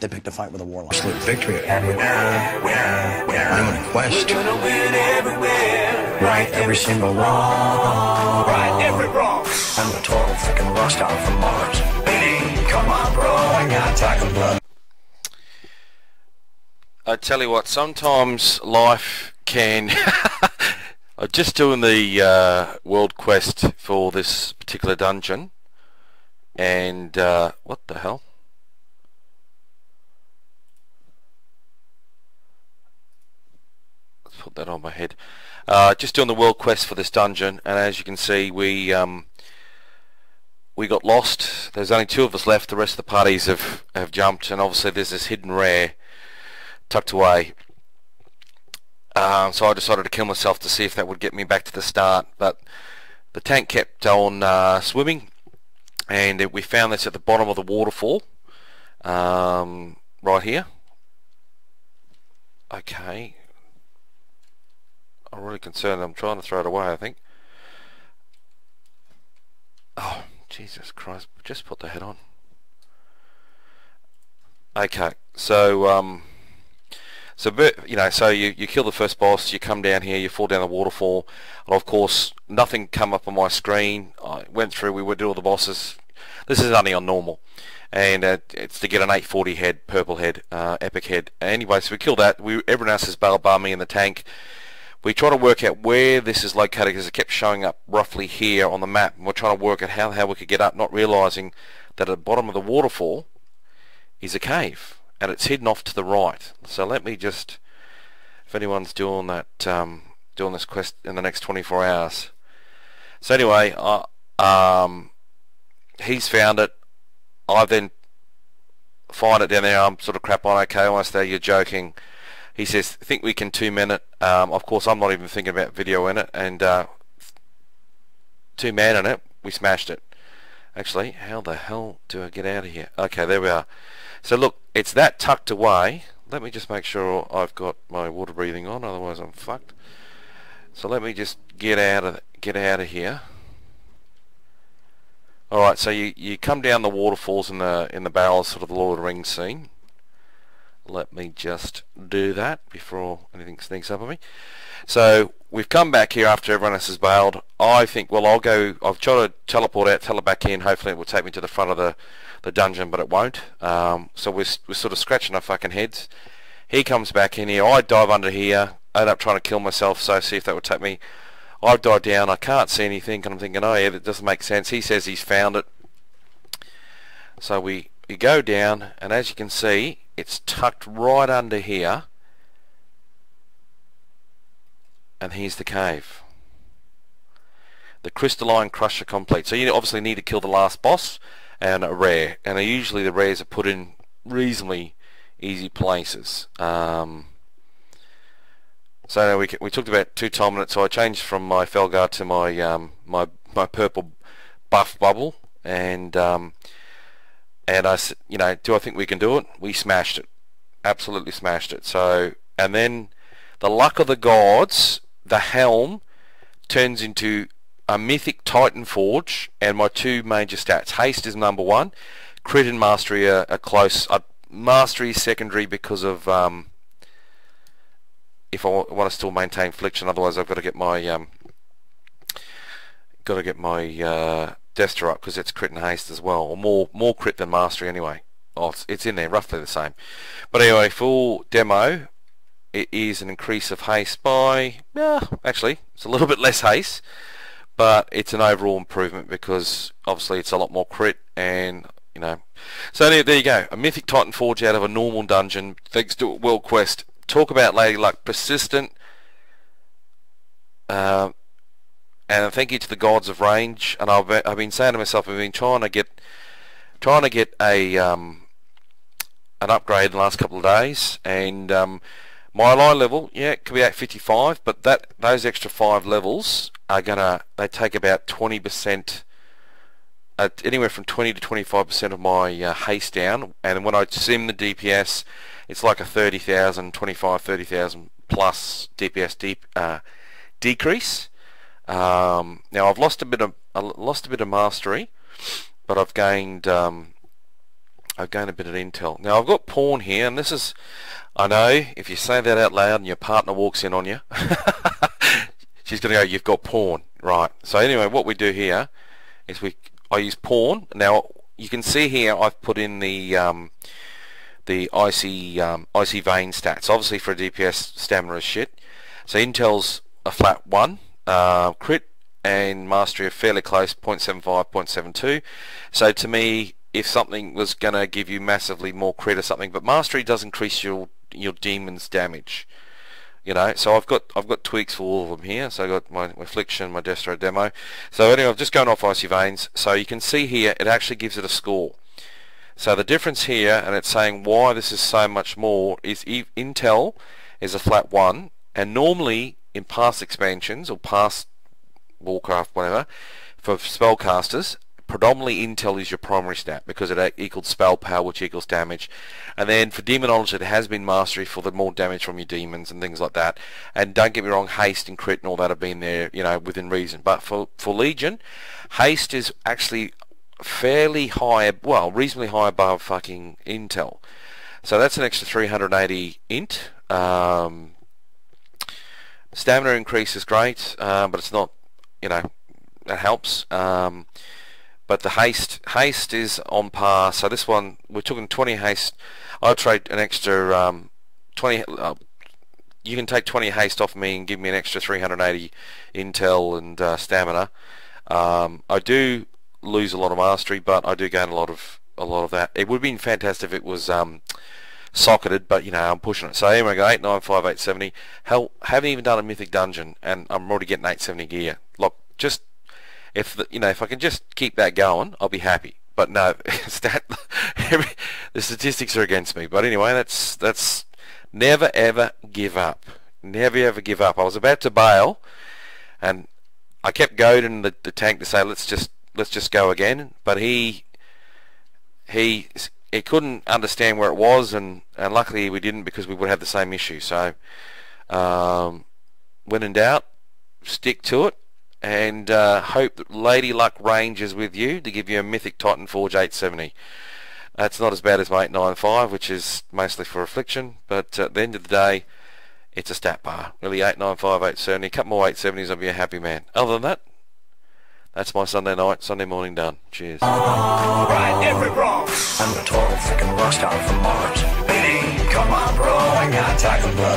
They picked a fight with a warlock. Absolute victory everywhere. I'm on a quest. You're gonna win everywhere. Right every single wrong. Right every wrong. I'm the total freaking rock star from Mars. Baby, come on, bro. I got Titan blood. I tell you what, sometimes life can... I'm just doing the world quest for this particular dungeon, and what the hell? Let's put that on my head. Just doing the world quest for this dungeon, and as you can see, we got lost. There's only 2 of us left. The rest of the parties have jumped, and obviously there's this hidden rare tucked away. So I decided to kill myself to see if that would get me back to the start, but the tank kept on swimming, and we found this at the bottom of the waterfall, right here. Okay, I'm really concerned. I'm trying to throw it away, I think. Oh, Jesus Christ, just put the head on. Okay, so you know, so you kill the first boss, you come down here, you fall down the waterfall, and of course nothing come up on my screen. I went through, we did all the bosses. This is only on normal, and it's to get an 840 head, purple head, epic head. Anyway, so we killed that. Everyone else is bailed by me in the tank. We try to work out where this is located because it kept showing up roughly here on the map, and we're trying to work out how we could get up, not realizing that at the bottom of the waterfall is a cave. And it's hidden off to the right. So let me just, if anyone's doing that, doing this quest in the next 24 hours. So anyway, he's found it. I then find it down there. I'm sort of crap on. Okay, almost there. You're joking. He says, "Think we can 2-man it?" Of course, I'm not even thinking about video in it. And 2-man in it. We smashed it. Actually, how the hell do I get out of here? Okay, there we are. So look, it's that tucked away. Let me just make sure I've got my water breathing on, otherwise I'm fucked. So let me just get out of here. All right, so you come down the waterfalls in the barrels, sort of the Lord of the Rings scene. Let me just do that before anything sneaks up on me. So we've come back here after everyone else has bailed. I think, well, I've tried to teleport out, tele back in. Hopefully it will take me to the front of the dungeon, but it won't. So we're sort of scratching our fucking heads. He comes back in here. I dive under here. I end up trying to kill myself, so see if that would take me. I dive down. I can't see anything, and I'm thinking, oh yeah, that doesn't make sense. He says he's found it. So we go down, and as you can see, it's tucked right under here. And here's the cave. The crystalline crusher complete. So you obviously need to kill the last boss and a rare. And usually the rares are put in reasonably easy places. So we talked about 2 time limits. So I changed from my Felgar to my my purple buff bubble. And I, you know, do I think we can do it? We smashed it. Absolutely smashed it. So, and then the luck of the gods, the Helm turns into a Mythic Titan forge, and my 2 major stats. Haste is number 1. Crit and Mastery are close. Mastery is secondary because of if I want to still maintain Affliction. Otherwise, I've got to get my Destro up because it's crit and haste as well, or more crit than Mastery anyway. Oh, it's in there, roughly the same. But anyway, full demo. It is an increase of haste by, actually, it's a little bit less haste, but it's an overall improvement because obviously it's a lot more crit, and you know. So there you go, a Mythic Titan forge out of a normal dungeon thanks to a world quest. Talk about Lady Luck, persistent, and thank you to the gods of range. And I've been saying to myself, I've been trying to get a an upgrade in the last couple of days, and my ally level, yeah, it could be 855, but those extra 5 levels are they take about 20%, anywhere from 20 to 25% of my haste down, and when I sim the DPS, it's like a 30,000 plus DPS decrease. Now I've lost a bit of mastery, but I've gained I've gained a bit of intel. Now I've got porn here, and this is, I know, if you say that out loud and your partner walks in on you, she's going to go, you've got porn. Right. So anyway, what we do here is I use porn. Now you can see here I've put in the icy vein stats. Obviously for a DPS, stamina is shit. So intel's a flat 1, crit and mastery are fairly close, 0.75, 0.72. So to me, if something was going to give you massively more crit or something, but mastery does increase your demon's damage. You know, so I've got tweaks for all of them here. So I've got my affliction, my destro demo. So anyway, I've just gone off icy veins. So you can see here it actually gives it a score. So the difference here, and it's saying why this is so much more, is intel is a flat 1, and normally in past expansions or past Warcraft, whatever, for spellcasters, predominantly intel is your primary stat because it equals spell power, which equals damage. And then for demonology, it has been mastery for the more damage from your demons and things like that. And don't get me wrong, haste and crit and all that have been there, you know, within reason. But for Legion, haste is actually fairly high, well, reasonably high above fucking intel. So that's an extra 380 int. Stamina increase is great, but it's not, you know, that helps. But the haste is on par. So this one, we're talking 20 haste. I'll trade an extra 20. You can take 20 haste off me and give me an extra 380 intel and stamina. I do lose a lot of mastery, but I do gain a lot of that. It would have been fantastic if it was socketed, but you know, I'm pushing it. So anyway, I got 895, 870. Hell, haven't even done a mythic dungeon, and I'm already getting 870 gear. Look, just if I can just keep that going, I'll be happy. But no, the statistics are against me. But anyway, that's never ever give up. Never ever give up. I was about to bail, and I kept goading the tank to say let's just go again. But he couldn't understand where it was, and luckily we didn't, because we would have the same issue. So when in doubt, stick to it, and hope that Lady Luck range is with you to give you a Mythic Titan Forge 870. That's not as bad as my 895, which is mostly for affliction, but at the end of the day, it's a stat bar. Really, 895, 870, a couple more 870s, I'll be a happy man. Other than that, that's my Sunday morning done. Cheers. Right, every wrong. I'm the total freaking rock star from Mars. Baby, come on, bro, I got Titan blood.